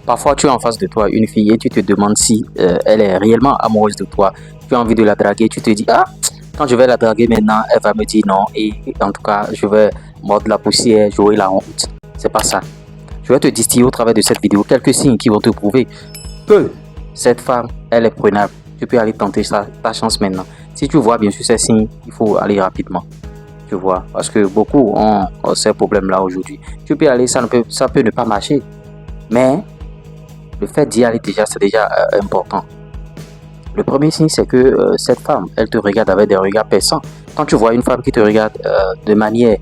Parfois, tu as en face de toi une fille et tu te demandes si elle est réellement amoureuse de toi. Tu as envie de la draguer, tu te dis, ah, quand je vais la draguer maintenant, elle va me dire non. Et en tout cas, je vais mordre la poussière, jouer la honte. C'est pas ça. Je vais te distiller au travers de cette vidéo quelques signes qui vont te prouver que cette femme, elle est prenable. Tu peux aller tenter ta chance maintenant. Si tu vois bien sûr ces signes, il faut aller rapidement. Tu vois, parce que beaucoup ont ces problèmes-là aujourd'hui. Tu peux aller, ça peut ne pas marcher. Mais le fait d'y aller déjà, c'est déjà important. Le premier signe, c'est que cette femme, elle te regarde avec des regards perçants. Quand tu vois une femme qui te regarde de manière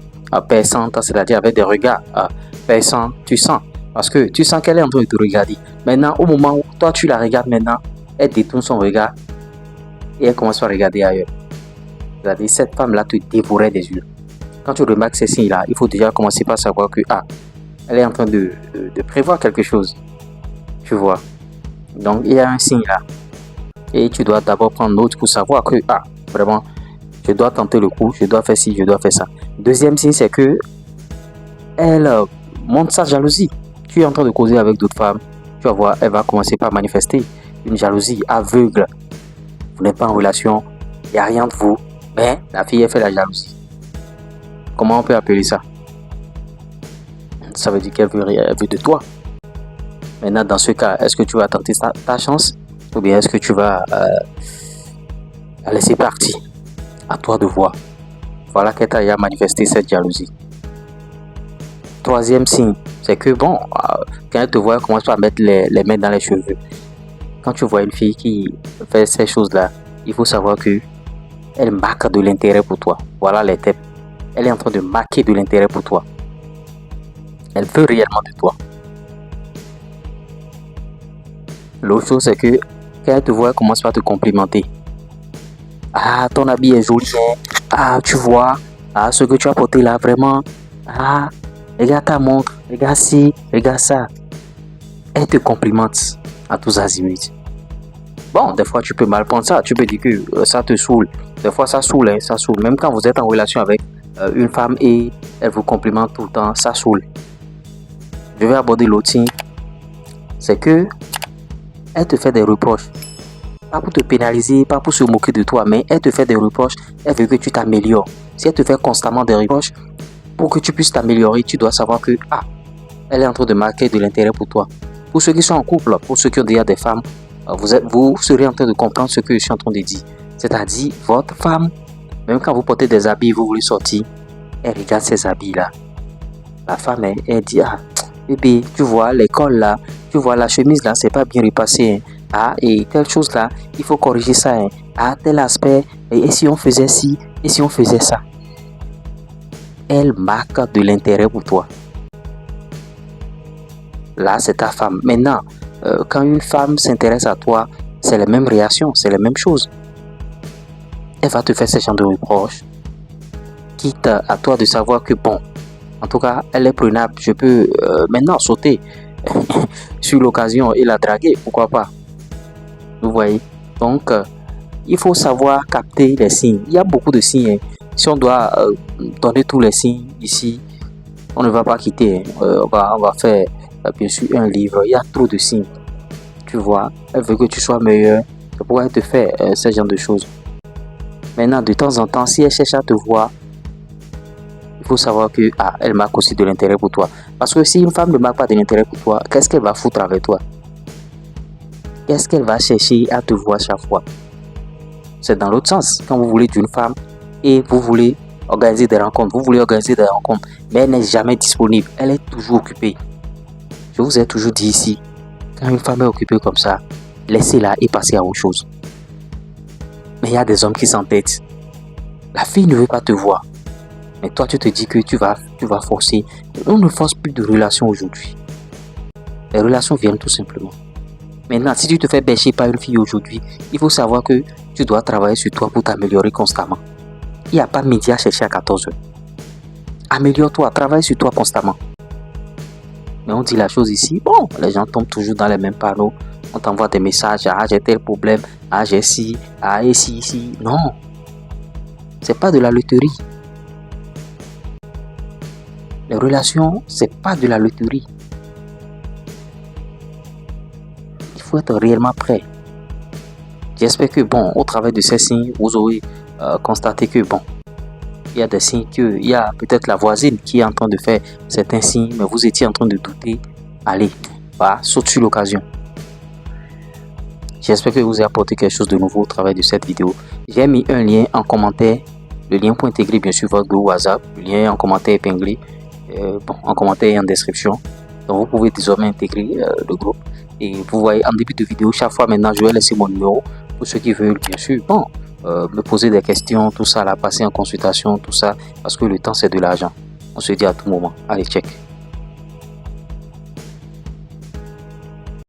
perçante, c'est-à-dire avec des regards perçants, tu sens. Parce que tu sens qu'elle est en train de te regarder. Maintenant, au moment où toi tu la regardes maintenant, elle détourne son regard et elle commence à regarder ailleurs. C'est-à-dire, cette femme-là te dévorait des yeux. Quand tu remarques ces signes-là, il faut déjà commencer par savoir que elle est en train de prévoir quelque chose. Tu vois. Donc, il y a un signe là. Et tu dois d'abord prendre note pour savoir que, vraiment, je dois tenter le coup, je dois faire ci, je dois faire ça. Deuxième signe, c'est que elle montre sa jalousie. Tu es en train de causer avec d'autres femmes. Tu vas voir, elle va commencer par manifester une jalousie aveugle. Vous n'êtes pas en relation, il n'y a rien de vous. Mais la fille, elle fait la jalousie. Comment on peut appeler ça? Ça veut dire qu'elle veut de toi. Maintenant, dans ce cas, est-ce que tu vas tenter ta chance? Ou bien est-ce que tu vas la laisser partir? À toi de voir. Voilà qu'elle t'a manifesté cette jalousie. Troisième signe, c'est que bon, quand elle te voit, elle commence par mettre les mains dans les cheveux. Quand tu vois une fille qui fait ces choses-là, il faut savoir que elle marque de l'intérêt pour toi. Voilà les thèmes. Elle est en train de marquer de l'intérêt pour toi. Elle veut réellement de toi. L'autre chose, c'est que quand elle te voit, elle commence par te complimenter. Ah, ton habit est joli. Ah, tu vois. Ah, ce que tu as porté là, vraiment. Ah, regarde ta montre. Regarde ci, regarde ça. Elle te complimente à tous azimuts. Bon, des fois, tu peux mal prendre ça. Tu peux dire que ça te saoule. Des fois, ça saoule, hein, ça saoule. Même quand vous êtes en relation avec une femme et elle vous complimente tout le temps, ça saoule. Je vais aborder l'autre signe. C'est que elle te fait des reproches. Pas pour te pénaliser, pas pour se moquer de toi, mais elle te fait des reproches. Elle veut que tu t'améliores. Si elle te fait constamment des reproches, pour que tu puisses t'améliorer, tu dois savoir que elle est en train de marquer de l'intérêt pour toi. Pour ceux qui sont en couple, pour ceux qui ont déjà des femmes, vous serez en train de comprendre ce que je suis en train de dire. C'est-à-dire, votre femme, même quand vous portez des habits, vous voulez sortir, elle regarde ces habits-là. La femme, elle dit, bébé, tu vois l'école là, tu vois la chemise là, c'est pas bien repassé. Et telle chose là, il faut corriger ça. Tel aspect, et si on faisait ci, et si on faisait ça. Elle marque de l'intérêt pour toi. Là, c'est ta femme. Maintenant, quand une femme s'intéresse à toi, c'est les mêmes réactions, c'est les mêmes choses. Elle va te faire ce genre de reproches. Quitte à toi de savoir que bon, en tout cas, elle est prenable. Je peux maintenant sauter sur l'occasion et la draguer, pourquoi pas. Vous voyez. Donc, il faut savoir capter les signes. Il y a beaucoup de signes. Si on doit donner tous les signes ici, on ne va pas quitter. On va faire bien sûr un livre. Il y a trop de signes. Tu vois, elle veut que tu sois meilleur. C'est pourquoi elle te fait ce genre de choses. Maintenant, de temps en temps, si elle cherche à te voir, il faut savoir que elle marque aussi de l'intérêt pour toi. Parce que si une femme ne marque pas de l'intérêt pour toi, qu'est-ce qu'elle va foutre avec toi? Qu'est-ce qu'elle va chercher à te voir chaque fois? C'est dans l'autre sens. Quand vous voulez d'une femme et vous voulez organiser des rencontres, mais elle n'est jamais disponible. Elle est toujours occupée. Je vous ai toujours dit ici, quand une femme est occupée comme ça, laissez-la et passez à autre chose. Mais il y a des hommes qui s'entêtent. La fille ne veut pas te voir. Mais toi, tu te dis que tu vas forcer. On ne force plus de relations aujourd'hui. Les relations viennent tout simplement. Maintenant, si tu te fais bêcher par une fille aujourd'hui, il faut savoir que tu dois travailler sur toi pour t'améliorer constamment. Il n'y a pas midi à chercher à 14h. Améliore-toi, travaille sur toi constamment. Mais on dit la chose ici, bon, les gens tombent toujours dans les mêmes panneaux. On t'envoie des messages, j'ai tel problème, j'ai ci, et ici. Non, c'est pas de la loterie. Les relations, c'est pas de la loterie. faut être réellement prêt. J'espère que, bon, au travers de ces signes, vous aurez constaté que, bon, il y a des signes il y a peut-être la voisine qui est en train de faire certains signes, mais vous étiez en train de douter. Allez, saute sur l'occasion. J'espère que vous avez apporté quelque chose de nouveau au travers de cette vidéo. J'ai mis un lien en commentaire, le lien pour intégrer bien sûr votre groupe WhatsApp, le lien en commentaire épinglé, en commentaire et en description. Donc vous pouvez désormais intégrer le groupe. Et vous voyez en début de vidéo, chaque fois maintenant, je vais laisser mon numéro pour ceux qui veulent bien sûr me poser des questions, tout ça, passer en consultation, tout ça, parce que le temps c'est de l'argent. On se dit à tout moment. Allez, check.